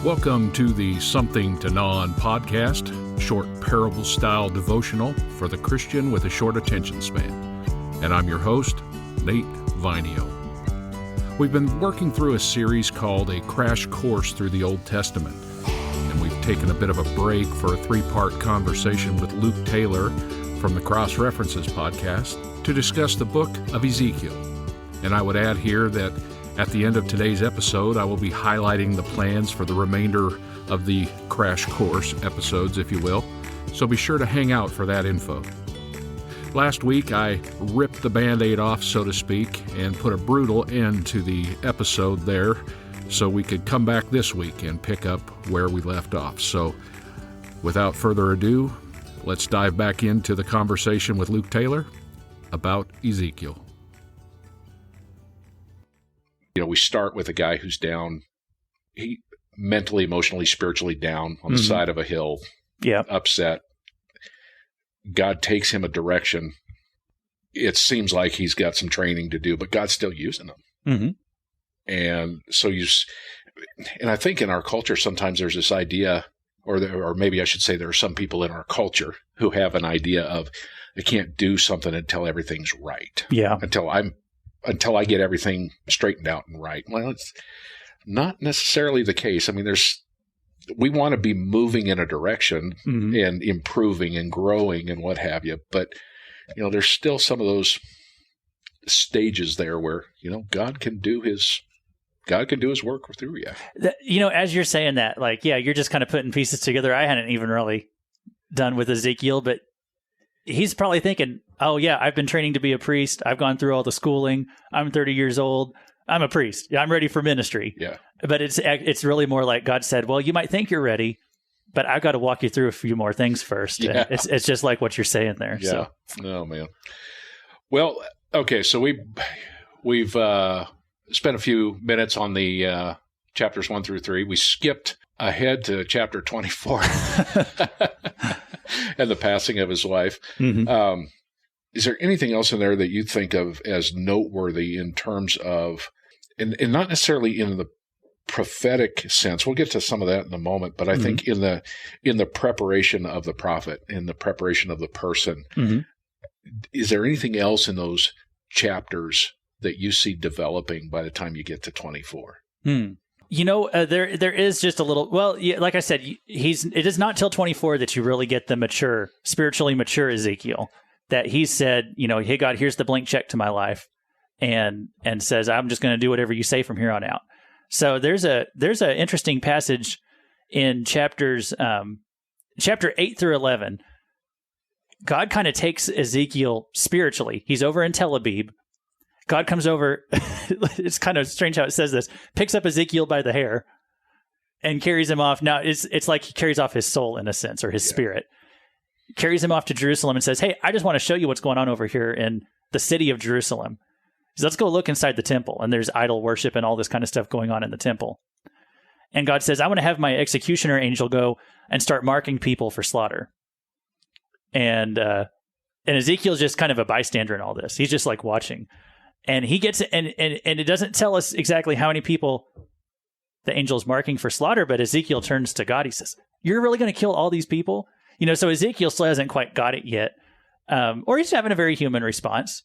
Welcome to the Something to Gnaw On podcast, short parable-style devotional for the Christian with a short attention span. And I'm your host, nvainiosr. We've been working through a series called A Crash Course Through the Old Testament, and we've taken a bit of a break for a three-part conversation with Luke Taylor from the Cross References podcast to discuss the book of Ezekiel. And I would add here that at the end of today's episode, I will be highlighting the plans for the remainder of the Crash Course episodes, if you will, so be sure to hang out for that info. Last week, I ripped the Band-Aid off, so to speak, and put a brutal end to the episode there so we could come back this week and pick up where we left off. So, without further ado, let's dive back into the conversation with Luke Taylor about Ezekiel. You know, we start with a guy who's down, he mentally, emotionally, spiritually down on the side of a hill, upset. God takes him a direction. It seems like he's got some training to do, but God's still using him. And so and I think in our culture, sometimes there's this idea, or maybe I should say there are some people in our culture who have an idea of, I can't do something until everything's right. Yeah. Until I get everything straightened out and right. Well, it's not necessarily the case. I mean, we want to be moving in a direction and improving and growing and what have you. But, you know, there's still some of those stages there where, you know, God can do his work through you. You know, as you're saying that, like, yeah, you're just kind of putting pieces together. I hadn't even really done with Ezekiel, but he's probably thinking, oh, yeah, I've been training to be a priest. I've gone through all the schooling. I'm 30 years old. I'm a priest. I'm ready for ministry. Yeah. But it's really more like God said, well, you might think you're ready, but I've got to walk you through a few more things first. Yeah. And it's just like what you're saying there. Yeah. So. Oh, man. Well, okay, so we've spent a few minutes on the chapters 1 through 3. We skipped ahead to chapter 24 and the passing of his wife. Is there anything else in there that you think of as noteworthy in terms of, and not necessarily in the prophetic sense? We'll get to some of that in a moment, but I think in the preparation of the prophet, in the preparation of the person, is there anything else in those chapters that you see developing by the time you get to 24? You know, there is just a little. Well, yeah, like I said, it is not till 24 that you really get the spiritually mature Ezekiel. That he said, you know, hey God, here's the blank check to my life, and says, I'm just going to do whatever you say from here on out. So there's a interesting passage in chapter 8 through 11. God kind of takes Ezekiel spiritually. He's over in Tel Aviv. God comes over. It's kind of strange how it says this. Picks up Ezekiel by the hair and carries him off. Now it's like he carries off his soul in a sense, or his spirit. Carries him off to Jerusalem and says, hey, I just want to show you what's going on over here in the city of Jerusalem. He says, let's go look inside the temple. And there's idol worship and all this kind of stuff going on in the temple. And God says, I want to have my executioner angel go and start marking people for slaughter. And Ezekiel's just kind of a bystander in all this. He's just like watching. And he gets and it doesn't tell us exactly how many people the angel's marking for slaughter, but Ezekiel turns to God. He says, you're really going to kill all these people? You know, so Ezekiel still hasn't quite got it yet. Or he's having a very human response.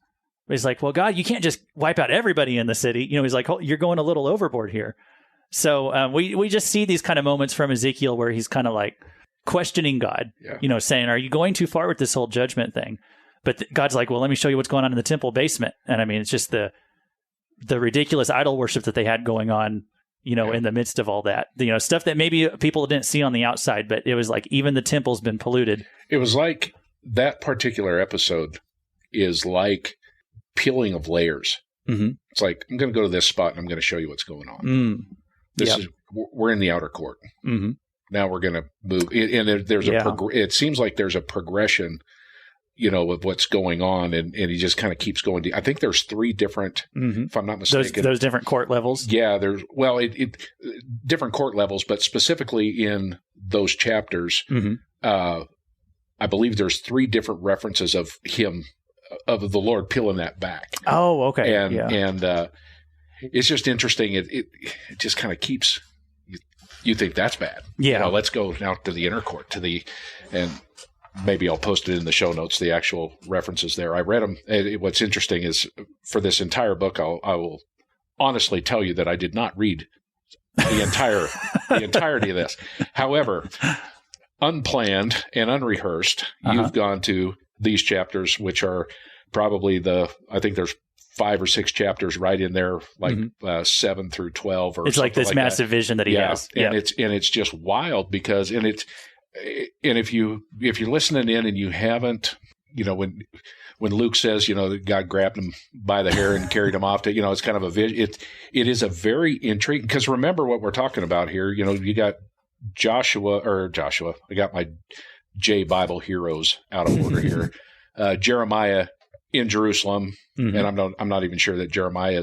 He's like, well, God, you can't just wipe out everybody in the city. You know, he's like, oh, you're going a little overboard here. So we just see these kind of moments from Ezekiel where he's kind of like questioning God, you know, saying, are you going too far with this whole judgment thing? But God's like, well, let me show you what's going on in the temple basement. And I mean, it's just the ridiculous idol worship that they had going on, you know, in the midst of all that, you know, stuff that maybe people didn't see on the outside, but it was like even the temple's been polluted. It was like that particular episode is like peeling of layers. It's like, I'm going to go to this spot and I'm going to show you what's going on. We're in the outer court. Now we're going to move. And there's it seems like there's a progression, you know, of what's going on, and he just kind of keeps going. I think there's 3 different, if I'm not mistaken. Those different court levels? Yeah, there's, well, different court levels, but specifically in those chapters, I believe there's 3 different references of him, of the Lord peeling that back. Oh, okay. And it's just interesting. It just kind of keeps you think that's bad. Yeah. Let's go now to the inner court, and maybe I'll post it in the show notes, the actual references there. I read them. What's interesting is for this entire book, I will honestly tell you that I did not read the entirety of this. However, unplanned and unrehearsed, you've gone to these chapters, which are probably I think there's 5 or 6 chapters right in there, like 7 through 12, or it's like this massive vision that he has. And it's just wild because if you're listening in and you haven't, when Luke says, that God grabbed him by the hair and carried him off to, it's kind of a vision. It is a very intriguing, because remember what we're talking about here. You got Joshua. I got my J Bible heroes out of order here. Jeremiah in Jerusalem, and I'm not even sure that Jeremiah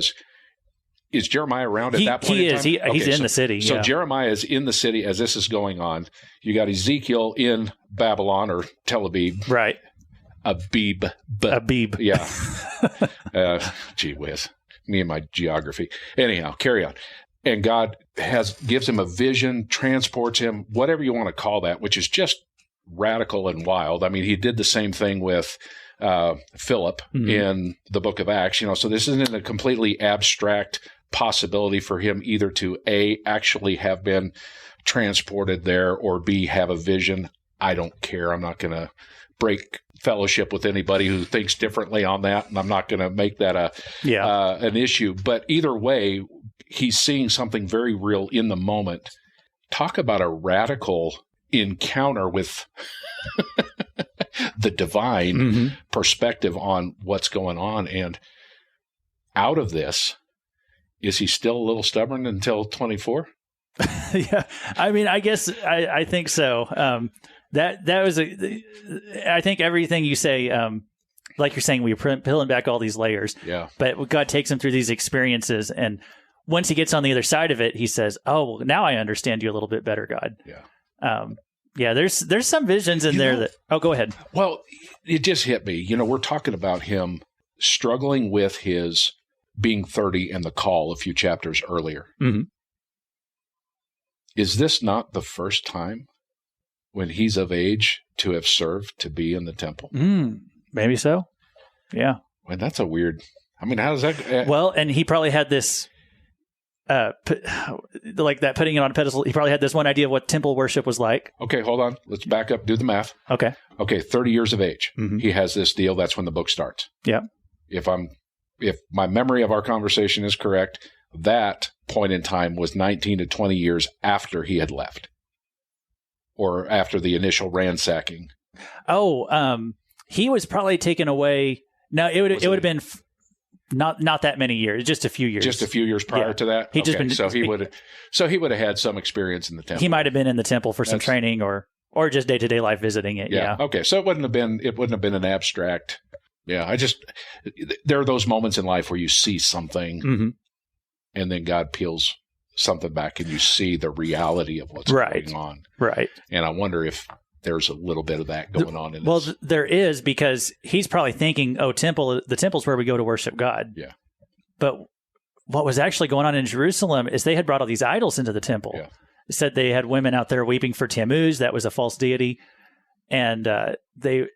is Jeremiah around at that point? He is. He's in the city. So Jeremiah is in the city as this is going on. You got Ezekiel in Babylon or Tel Aviv. Right. Abib. Yeah. Gee whiz. Me and my geography. Anyhow, carry on. And God gives him a vision, transports him, whatever you want to call that, which is just radical and wild. I mean, he did the same thing with Philip in the book of Acts. So this isn't a completely abstract possibility for him either to A, actually have been transported there, or B, have a vision. I don't care. I'm not going to break fellowship with anybody who thinks differently on that, and I'm not going to make that an issue. But either way, he's seeing something very real in the moment. Talk about a radical encounter with the divine perspective on what's going on. And out of this, is he still a little stubborn until 24? Yeah. I mean, I guess I think so. That was I think everything you say, like you're saying, we're peeling back all these layers. Yeah. But God takes him through these experiences, and once he gets on the other side of it, he says, "Oh, well, now I understand you a little bit better, God." Yeah. Yeah. There's some visions in there that. Oh, go ahead. Well, it just hit me. We're talking about him struggling with his being 30 and the call a few chapters earlier. Mm-hmm. Is this not the first time when he's of age to have served to be in the temple? Maybe so. Yeah. Well, that's a weird. I mean, how does that? Well, and he probably had this, like that, putting it on a pedestal. He probably had this one idea of what temple worship was like. Okay, hold on. Let's back up. Do the math. Okay. 30 years of age. He has this deal. That's when the book starts. Yeah. If my memory of our conversation is correct, that point in time was 19 to 20 years after he had left, or after the initial ransacking. Oh, he was probably taken away. No, it would have been not that many years, just a few years. Just a few years prior to that. So he would have had some experience in the temple. He might have been in the temple for some training, or just day-to-day life visiting it. Yeah. Okay. So it wouldn't have been an abstract. Yeah. There are those moments in life where you see something and then God peels something back and you see the reality of what's going on. Right. And I wonder if there's a little bit of that going on in this. Well, there is, because he's probably thinking, the temple's where we go to worship God. Yeah. But what was actually going on in Jerusalem is they had brought all these idols into the temple. Yeah. It said they had women out there weeping for Tammuz. That was a false deity. And they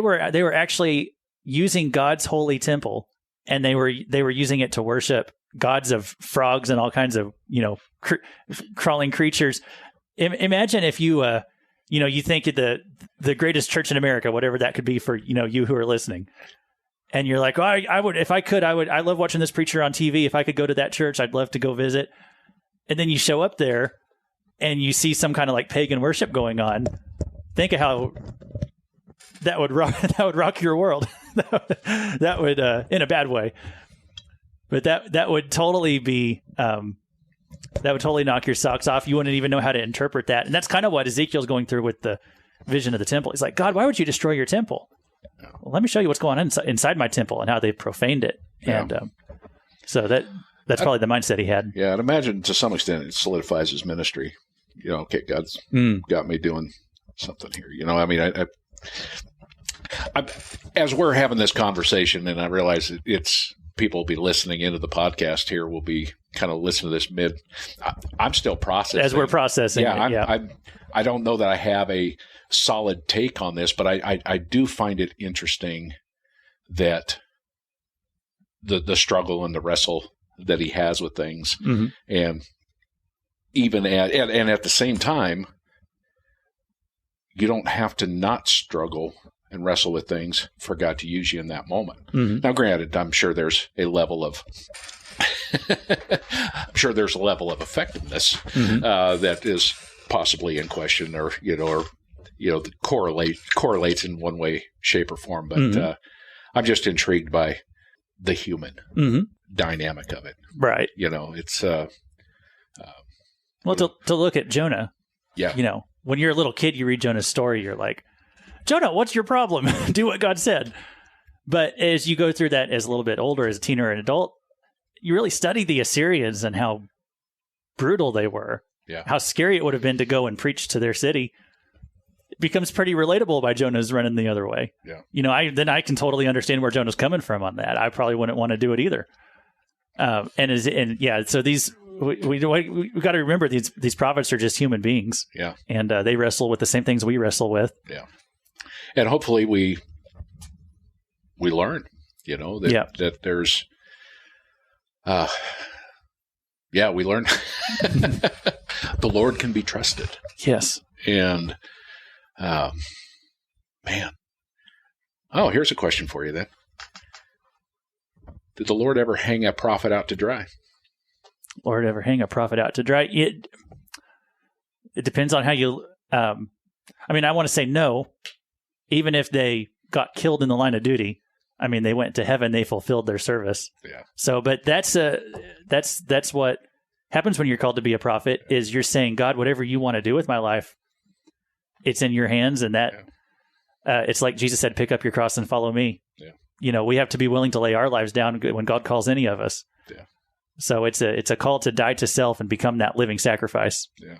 were actually using God's holy temple, and they were using it to worship gods of frogs and all kinds of, crawling creatures. Imagine if you think the greatest church in America, whatever that could be for, you who are listening. And you're like, I would, if I could, I love watching this preacher on TV. If I could go to that church, I'd love to go visit. And then you show up there and you see some kind of like pagan worship going on. Think of how that would rock your world. that would in a bad way. But that would totally be, that would totally knock your socks off. You wouldn't even know how to interpret that. And that's kind of what Ezekiel's going through with the vision of the temple. He's like, God, why would you destroy your temple? Well, let me show you what's going on inside my temple and how they profaned it. Yeah. And so that's probably the mindset he had. Yeah, I'd imagine to some extent it solidifies his ministry. Okay, God's got me doing something here. I mean, I as we're having this conversation, and I realize it's people will be listening into the podcast here will be kind of listening to this I'm still processing. As we're processing. I don't know that I have a solid take on this, but I do find it interesting that the struggle and the wrestle that he has with things. Mm-hmm. And even at the same time, you don't have to not struggle and wrestle with things for God to use you in that moment. Mm-hmm. Now, granted, I'm sure there's a level of effectiveness that is possibly in question, or correlates in one way, shape, or form. But I'm just intrigued by the human dynamic of it. Right. It's well, to look at Jonah. Yeah. When you're a little kid, you read Jonah's story, you're like, Jonah, what's your problem? Do what God said. But as you go through that as a little bit older, as a teen or an adult, you really study the Assyrians and how brutal they were. Yeah. How scary it would have been to go and preach to their city. It becomes pretty relatable by Jonah's running the other way. Yeah. I can totally understand where Jonah's coming from on that. I probably wouldn't want to do it either. So these we got to remember these prophets are just human beings. Yeah. And they wrestle with the same things we wrestle with. Yeah. And hopefully we learn, that there's, we learn the Lord can be trusted. Yes. And, here's a question for you then. Did the Lord ever hang a prophet out to dry? Lord ever hang a prophet out to dry? It depends on how you, I want to say no. Even if they got killed in the line of duty, they went to heaven, they fulfilled their service. Yeah. So, but that's what happens when you're called to be a prophet, is you're saying, God, whatever you want to do with my life, it's in your hands. And that, it's like Jesus said, pick up your cross and follow me. Yeah. We have to be willing to lay our lives down when God calls any of us. Yeah. So it's a call to die to self and become that living sacrifice. Yeah.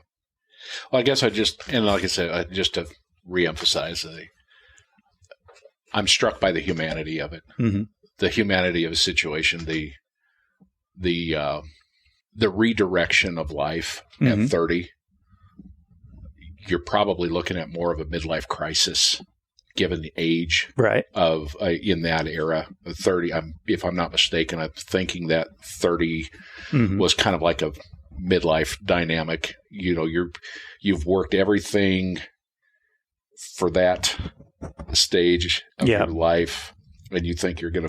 Well, I guess like I said, just to reemphasize, I'm struck by the humanity of it, the humanity of a situation, the redirection of life at 30. You're probably looking at more of a midlife crisis, given the age of in that era. 30, if I'm not mistaken, I'm thinking that 30 was kind of like a midlife dynamic. You've worked everything for that stage of your life, and you think you're going to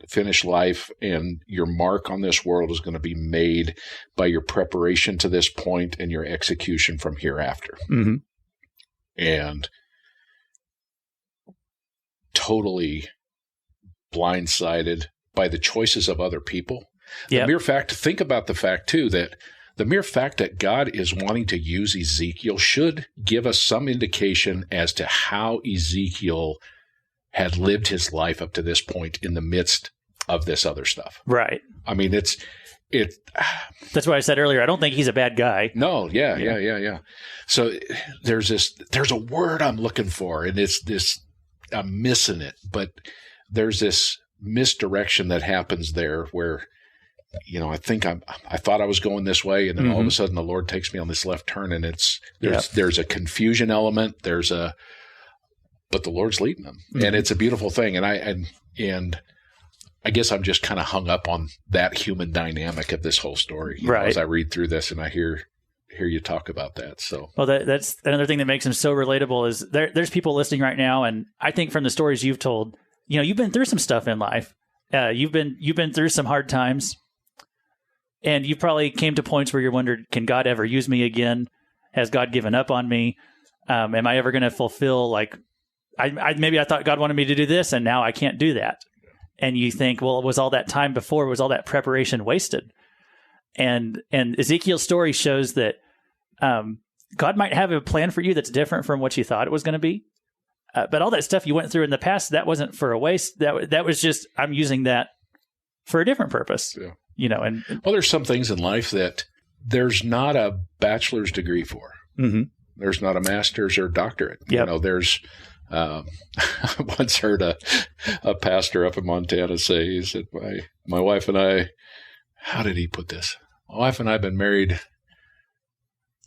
finish life, and your mark on this world is going to be made by your preparation to this point and your execution from hereafter. And totally blindsided by the choices of other people. Think about the fact too, that the mere fact that God is wanting to use Ezekiel should give us some indication as to how Ezekiel had lived his life up to this point in the midst of this other stuff. Right. That's why I said earlier, I don't think he's a bad guy. No. Yeah. So there's a word I'm looking for, and it's this, I'm missing it, but there's this misdirection that happens there where, I thought I was going this way, and then all of a sudden the Lord takes me on this left turn, and there's a confusion element. But the Lord's leading them, and it's a beautiful thing. And I guess I'm just kind of hung up on that human dynamic of this whole story. As I read through this and I hear you talk about that. So, well, that's another thing that makes him so relatable is there's people listening right now. And I think from the stories you've told, you've been through some stuff in life. You've been through some hard times, and you probably came to points where you wondered, can God ever use me again? Has God given up on me? Am I ever going to fulfill, maybe I thought God wanted me to do this, and now I can't do that. And you think, well, was all that time before, was all that preparation wasted? And Ezekiel's story shows that God might have a plan for you that's different from what you thought it was going to be. But all that stuff you went through in the past, that wasn't for a waste. That was just, I'm using that for a different purpose. Yeah. Well, there's some things in life that there's not a bachelor's degree for. Mm-hmm. There's not a master's or doctorate. Yep. There's I once heard a pastor up in Montana say, he said, my wife and I, how did he put this? My wife and I have been married,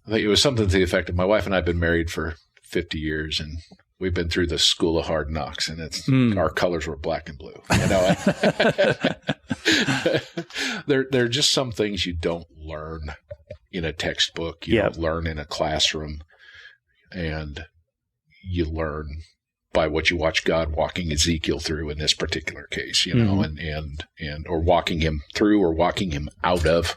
I think it was something to the effect of, my wife and I have been married for 50 years, and we've been through the school of hard knocks, and our colors were black and blue. You know, there are just some things you don't learn in a textbook, you don't learn in a classroom, and you learn by what you watch God walking Ezekiel through in this particular case, you know, and or walking him through or walking him out of,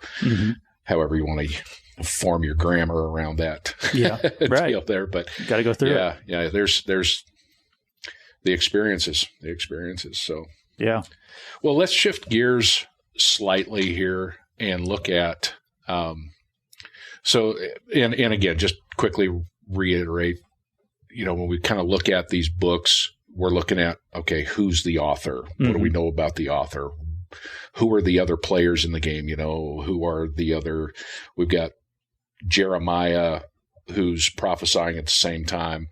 however you want to form your grammar around that. Yeah, right. Up there, but got to go through it. Yeah. There's the experiences. So yeah. Well, let's shift gears slightly here and look at. So again, just quickly reiterate. You know, when we kind of look at these books, we're looking at, okay, who's the author? What do we know about the author? Who are the other players in the game? You know, who are the other? We've got Jeremiah, who's prophesying at the same time.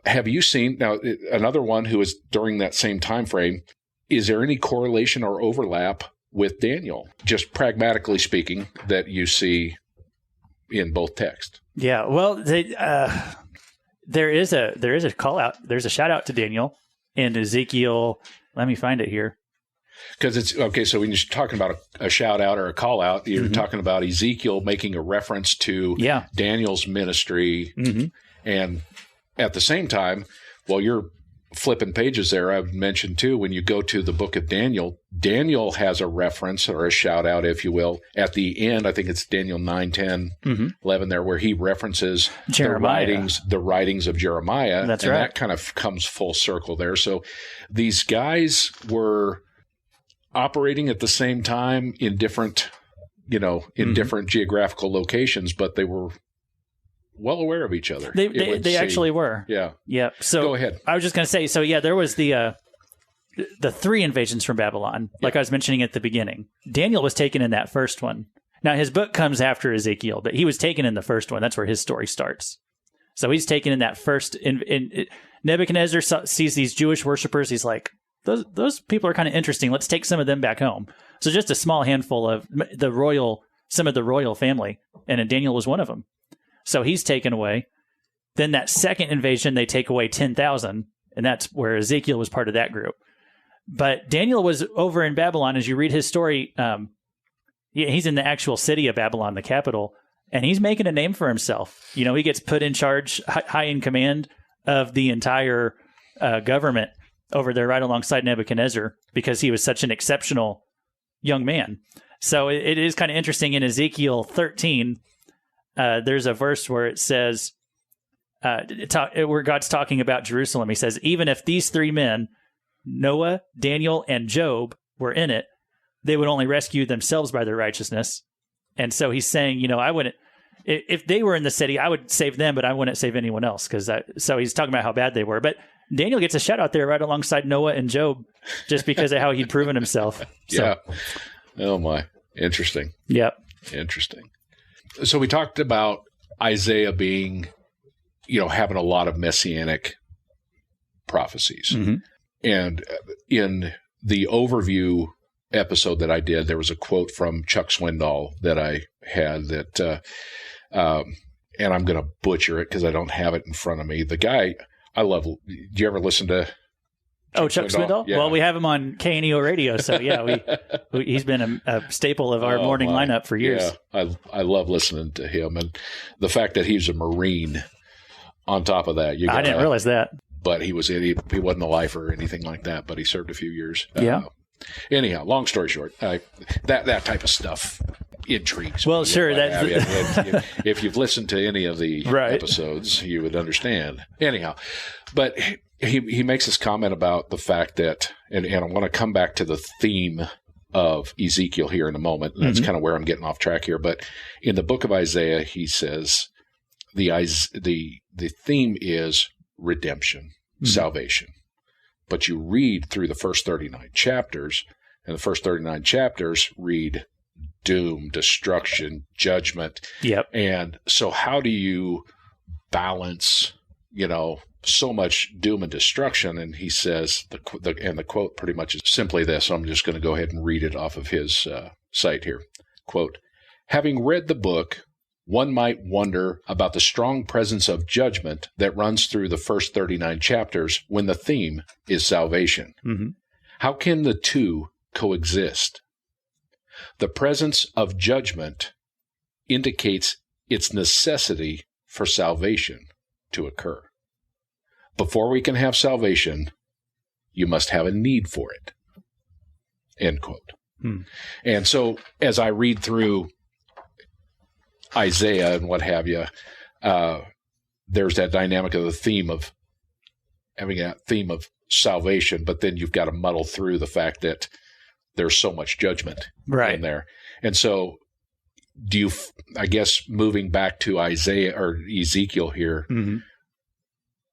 Have you seen now another one who is during that same time frame? Is there any correlation or overlap with Daniel, just pragmatically speaking, that you see in both texts? Yeah, well, there is a call out. There's a shout out to Daniel in Ezekiel. Let me find it here. Because it's okay. So when you're talking about a shout out or a call out, you're talking about Ezekiel making a reference to Daniel's ministry. And at the same time, while you're flipping pages there, I've mentioned too, when you go to the book of Daniel, Daniel has a reference or a shout out, if you will, at the end. I think it's Daniel 9, 10, 11 there, where he references the writings of Jeremiah. That's right. That kind of comes full circle there. So these guys were operating at the same time in different, different geographical locations, but they were well aware of each other. They actually were. Yeah. Yeah. So go ahead. I was just going to say, so yeah, there was the 3 invasions from Babylon, like I was mentioning at the beginning. Daniel was taken in that first one. Now his book comes after Ezekiel, but he was taken in the first one. That's where his story starts. So he's taken in that first. Nebuchadnezzar sees these Jewish worshipers. He's like, those people are kind of interesting. Let's take some of them back home. So just a small handful of some of the royal family, and Daniel was one of them. So he's taken away. Then that second invasion, they take away 10,000, and that's where Ezekiel was part of that group. But Daniel was over in Babylon. As you read his story, he's in the actual city of Babylon, the capital, and he's making a name for himself. You know, he gets put in charge, high in command of the entire government over there right alongside Nebuchadnezzar because he was such an exceptional young man. So it is kind of interesting in Ezekiel 13, there's a verse where it says, where God's talking about Jerusalem. He says, even if these 3 men, Noah, Daniel, and Job, were in it, they would only rescue themselves by their righteousness. And so he's saying, I wouldn't, if they were in the city, I would save them, but I wouldn't save anyone else. So he's talking about how bad they were. But Daniel gets a shout out there right alongside Noah and Job just because of how he'd proven himself. So. Yeah. Oh, my. Interesting. Yep. Interesting. So we talked about Isaiah being, having a lot of messianic prophecies. And in the overview episode that I did, there was a quote from Chuck Swindoll that I had that, and I'm going to butcher it because I don't have it in front of me. The guy I love. Do you ever listen to Chuck Swindoll? Yeah. Well, we have him on KNEO radio, so yeah, he's been a staple of our morning lineup for years. Yeah, I love listening to him, and the fact that he's a Marine. On top of that, I didn't realize that. But he wasn't a lifer or anything like that. But he served a few years. Anyhow, long story short, that type of stuff intrigues. Well, me. Sure. If you've listened to any of the episodes, you would understand. Anyhow, but he makes this comment about the fact that, and I want to come back to the theme of Ezekiel here in a moment. And that's kind of where I'm getting off track here. But in the book of Isaiah, he says the theme is redemption, salvation. But you read through the first 39 chapters, and the first 39 chapters read doom, destruction, judgment. Yep. And so how do you balance, so much doom and destruction. And he says, the quote pretty much is simply this. So I'm just going to go ahead and read it off of his site here. Quote, having read the book, one might wonder about the strong presence of judgment that runs through the first 39 chapters when the theme is salvation. Mm-hmm. How can the two coexist? The presence of judgment indicates its necessity for salvation to occur. Before we can have salvation, you must have a need for it. End quote. And so as I read through Isaiah and what have you, there's that dynamic of the theme of having that theme of salvation, but then you've got to muddle through the fact that there's so much judgment in there. And so I guess moving back to Isaiah or Ezekiel here,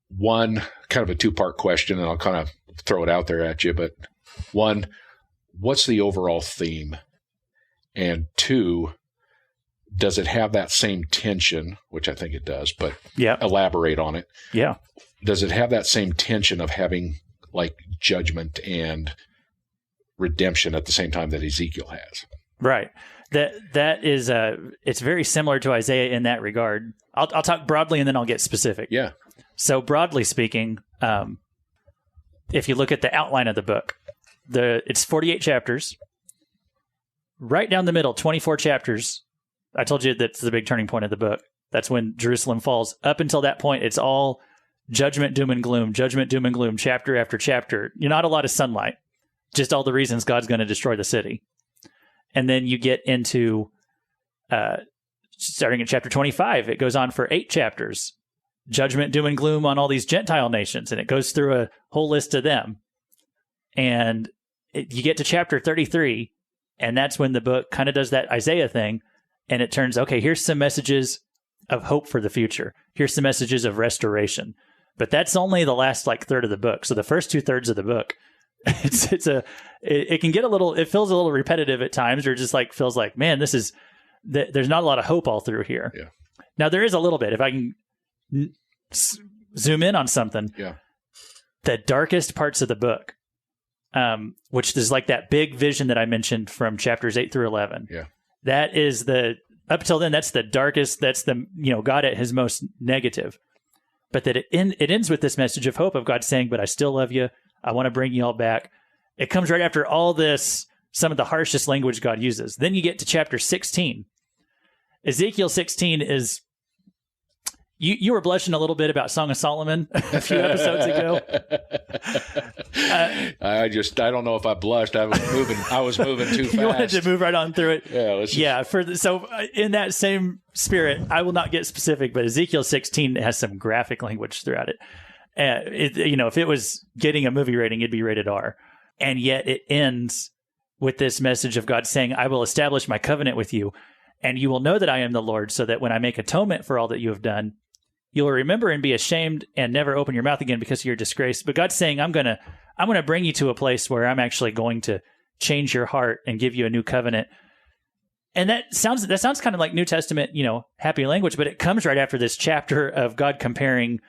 one kind of a two-part question, and I'll kind of throw it out there at you, but one, what's the overall theme? And two, does it have that same tension, which I think it does, but elaborate on it. Yeah. Does it have that same tension of having like judgment and redemption at the same time that Ezekiel has? Right. That is it's very similar to Isaiah in that regard. I'll talk broadly and then I'll get specific. Yeah. So broadly speaking, if you look at the outline of the book, it's 48 chapters. Right down the middle, 24 chapters. I told you that's the big turning point of the book. That's when Jerusalem falls. Up until that point, it's all judgment, doom, and gloom, chapter after chapter. You're not a lot of sunlight, just all the reasons God's going to destroy the city. And then you get into, starting at chapter 25, it goes on for 8 chapters. Judgment, doom, and gloom on all these Gentile nations. And it goes through a whole list of them. And you get to chapter 33, and that's when the book kind of does that Isaiah thing. And it turns, okay, here's some messages of hope for the future. Here's some messages of restoration. But that's only the last third of the book. So the first 2/3 of the book, it can get it feels a little repetitive at times, or just feels like, man, there's not a lot of hope all through here. Yeah. Now there is a little bit. If I can zoom in on something, the darkest parts of the book, which is like that big vision that I mentioned from chapters 8 through 11. Yeah. That is up till then, that's the darkest, that's the, God at his most negative. But that it ends with this message of hope of God saying, but I still love you. I want to bring you all back. It comes right after all this, some of the harshest language God uses. Then you get to chapter 16. Ezekiel 16 is, you were blushing a little bit about Song of Solomon a few episodes ago. I don't know if I blushed. I was moving too fast. You wanted to move right on through it. Yeah. So in that same spirit, I will not get specific, but Ezekiel 16 has some graphic language throughout it. If it was getting a movie rating, it'd be rated R. And yet it ends with this message of God saying, I will establish my covenant with you, and you will know that I am the Lord, so that when I make atonement for all that you have done, you will remember and be ashamed and never open your mouth again because of your disgrace. But God's saying, I'm going to bring you to a place where I'm actually going to change your heart and give you a new covenant. And that sounds kind of like New Testament, happy language, but it comes right after this chapter of God comparing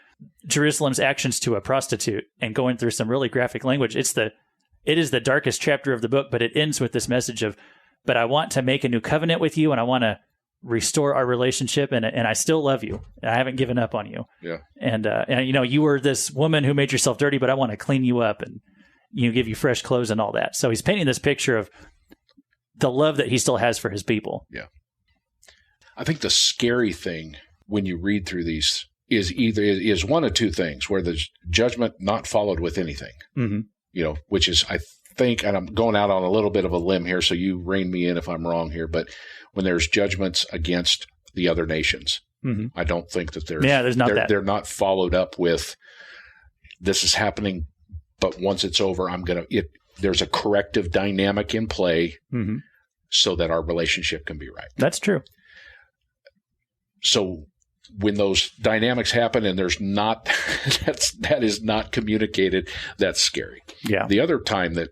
Jerusalem's actions to a prostitute and going through some really graphic language. It is the darkest chapter of the book, but it ends with this message of, but I want to make a new covenant with you, and I want to restore our relationship, and I still love you. I haven't given up on you. Yeah. And you were this woman who made yourself dirty, but I want to clean you up and give you fresh clothes and all that. So he's painting this picture of the love that he still has for his people. Yeah. I think the scary thing when you read through these is one of two things, where there's judgment not followed with anything. Mm-hmm. Which is, I think, and I'm going out on a little bit of a limb here, so you rein me in if I'm wrong here, but when there's judgments against the other nations, I don't think that they're not followed up with, this is happening, but once it's over, there's a corrective dynamic in play so that our relationship can be right. That's true. So when those dynamics happen and there's not, that is not communicated, that's scary. Yeah. The other time that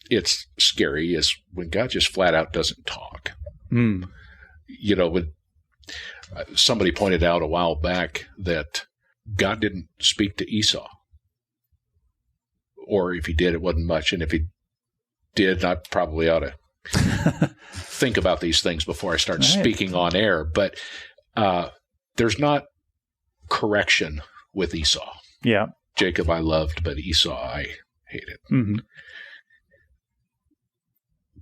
it's scary is when God just flat out doesn't talk. When somebody pointed out a while back that God didn't speak to Esau. Or if he did, it wasn't much. And if he did, I probably ought to think about these things before I start speaking on air. But there's not correction with Esau. Yeah. Jacob I loved, but Esau I hated. Mm-hmm.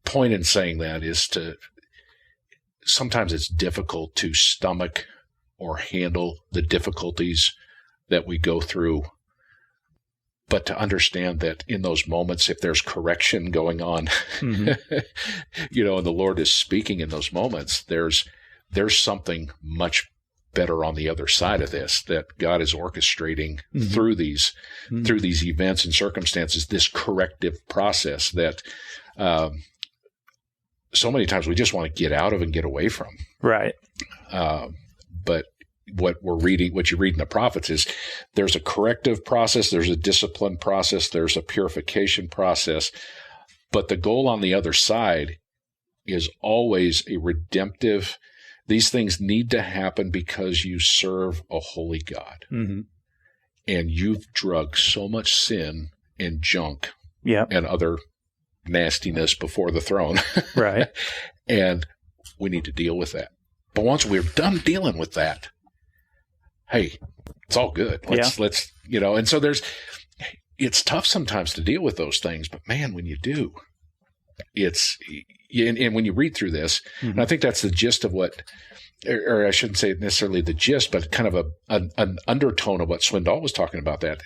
Point in saying that is sometimes it's difficult to stomach or handle the difficulties that we go through, but to understand that in those moments, if there's correction going on, mm-hmm. And the Lord is speaking in those moments, there's something much better on the other side of this that God is orchestrating mm-hmm. through these events and circumstances, this corrective process that so many times we just want to get out of and get away from. Right. But what you read in the prophets is there's a corrective process, there's a discipline process, there's a purification process, but the goal on the other side is always a redemptive. These things need to happen because you serve a holy God. Mm-hmm. And you've drugged so much sin and junk and other nastiness before the throne. Right. And we need to deal with that. But once we're done dealing with that, hey, it's all good. Let's and so it's tough sometimes to deal with those things, but man, when you do, and when you read through this, mm-hmm. and I think that's the gist of what, or I shouldn't say necessarily the gist, but kind of an undertone of what Swindoll was talking about, that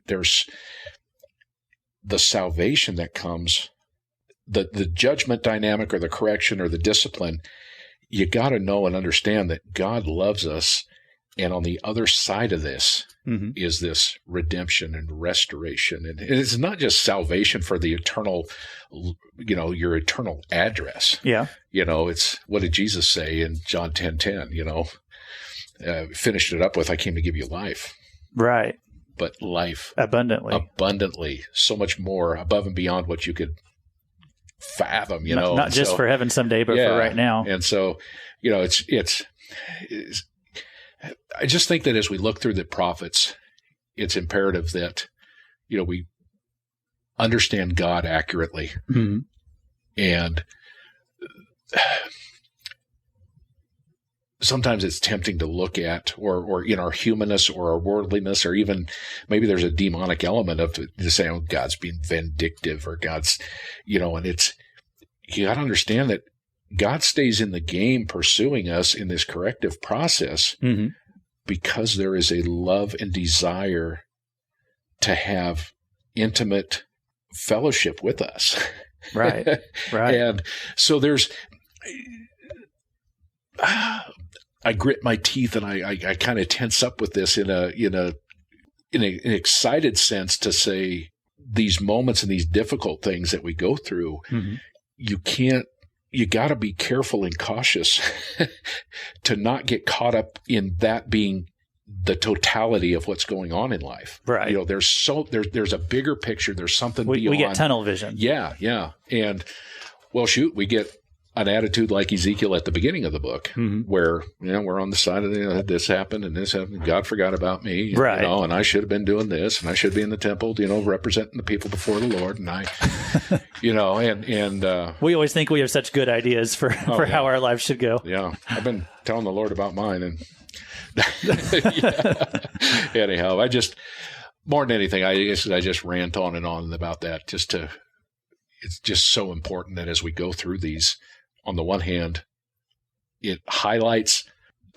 there's the salvation that comes, the judgment dynamic or the correction or the discipline. You got to know and understand that God loves us. And on the other side of this mm-hmm. is this redemption and restoration. And it's not just salvation for the eternal, your eternal address. Yeah. It's, what did Jesus say in John 10:10? Finished it up with, I came to give you life. Right. But life. Abundantly. So much more above and beyond what you could fathom, Not just for heaven someday, but for right now. And so, it's I just think that as we look through the prophets, it's imperative that, we understand God accurately. Mm-hmm. And sometimes it's tempting to look at, or in our humanness or our worldliness, or even maybe there's a demonic element of to say, oh, God's being vindictive, or God's, and it's, you got to understand that God stays in the game pursuing us in this corrective process mm-hmm. because there is a love and desire to have intimate fellowship with us. Right. Right. And so I grit my teeth and I kind of tense up with this in an excited sense to say these moments and these difficult things that we go through, mm-hmm. You got to be careful and cautious to not get caught up in that being the totality of what's going on in life. Right. There's a bigger picture. There's something beyond. We get tunnel vision. Yeah. Yeah. And well, shoot, we get an attitude like Ezekiel at the beginning of the book, mm-hmm. where, we're on the side of this happened and this happened. God forgot about me, right. And I should have been doing this and I should be in the temple, representing the people before the Lord. And I, and we always think we have such good ideas for how our lives should go. Yeah. I've been telling the Lord about mine, and anyhow, more than anything, I just rant on and on about that it's just so important that as we go through these, on the one hand, it highlights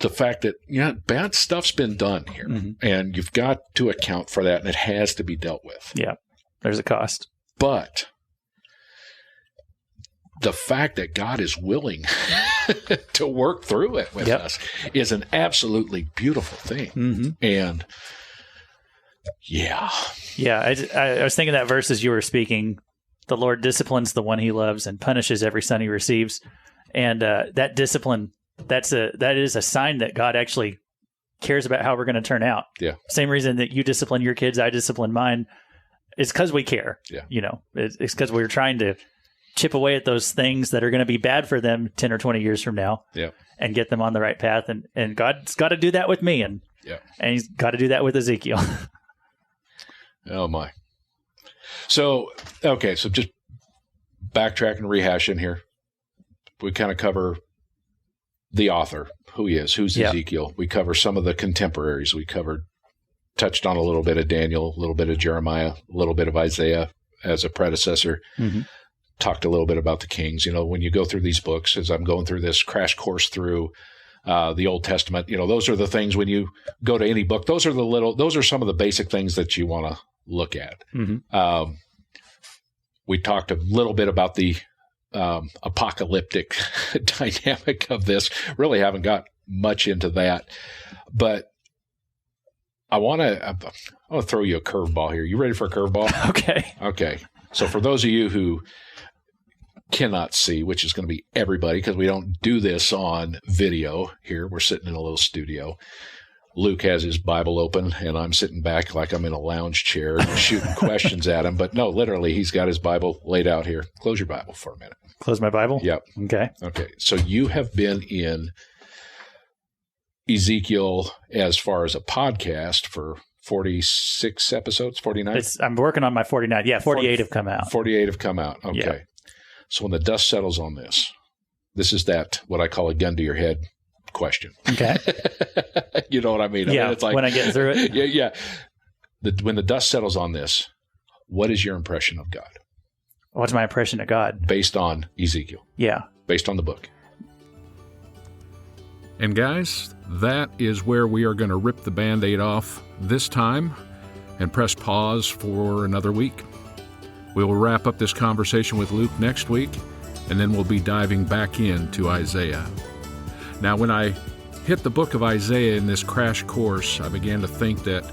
the fact that, bad stuff's been done here, mm-hmm. and you've got to account for that, and it has to be dealt with. Yeah. There's a cost. But the fact that God is willing to work through it with us is an absolutely beautiful thing. Mm-hmm. And yeah. Yeah. I was thinking that verse as you were speaking. The Lord disciplines the one he loves and punishes every son he receives. And that discipline, that is a sign that God actually cares about how we're going to turn out. Yeah. Same reason that you discipline your kids, I discipline mine. It's because we care. Yeah. It's because we're trying to chip away at those things that are going to be bad for them 10 or 20 years from now. Yeah. And get them on the right path. And God's got to do that with me. And Yeah. And he's got to do that with Ezekiel. Oh, my. So, okay, so just backtrack and rehash in here. We kind of cover the author, who he is, who's Ezekiel. We cover some of the contemporaries. We touched on a little bit of Daniel, a little bit of Jeremiah, a little bit of Isaiah as a predecessor. Mm-hmm. Talked a little bit about the kings. When you go through these books, as I'm going through this crash course through the Old Testament, those are the things when you go to any book, those are some of the basic things that you want to look at. Mm-hmm. We talked a little bit about the apocalyptic dynamic of this. Really haven't got much into that, but I want to throw you a curveball here. You ready for a curveball? Okay. So for those of you who cannot see, which is going to be everybody because we don't do this on video here. We're sitting in a little studio. Luke has his Bible open, and I'm sitting back like I'm in a lounge chair shooting questions at him. But no, literally, he's got his Bible laid out here. Close your Bible for a minute. Close my Bible? Yep. Okay. So you have been in Ezekiel as far as a podcast for 46 episodes, 49? I'm working on my 49. Yeah, 48 have come out. 48 have come out. Okay. Yeah. So when the dust settles on this is that what I call a gun to your head question. Okay. You know what I mean? Yeah, it's like, when I get through it. Yeah. When the dust settles on this, what is your impression of God? What's my impression of God? Based on Ezekiel. Yeah. Based on the book. And guys, that is where we are going to rip the Band-Aid off this time and press pause for another week. We will wrap up this conversation with Luke next week, and then we'll be diving back into Isaiah. Now, when I hit the book of Isaiah in this crash course, I began to think that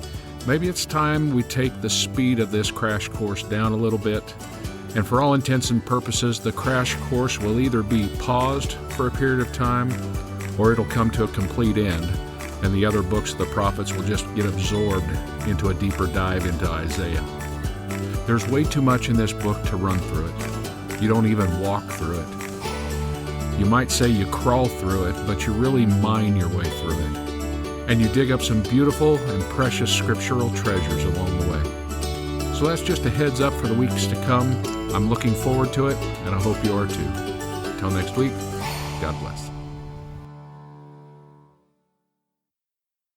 maybe it's time we take the speed of this crash course down a little bit. And for all intents and purposes, the crash course will either be paused for a period of time or it'll come to a complete end, and the other books of the prophets will just get absorbed into a deeper dive into Isaiah. There's way too much in this book to run through it. You don't even walk through it. You might say you crawl through it, but you really mine your way through it. And you dig up some beautiful and precious scriptural treasures along the way. So that's just a heads up for the weeks to come. I'm looking forward to it, and I hope you are too. Until next week, God bless.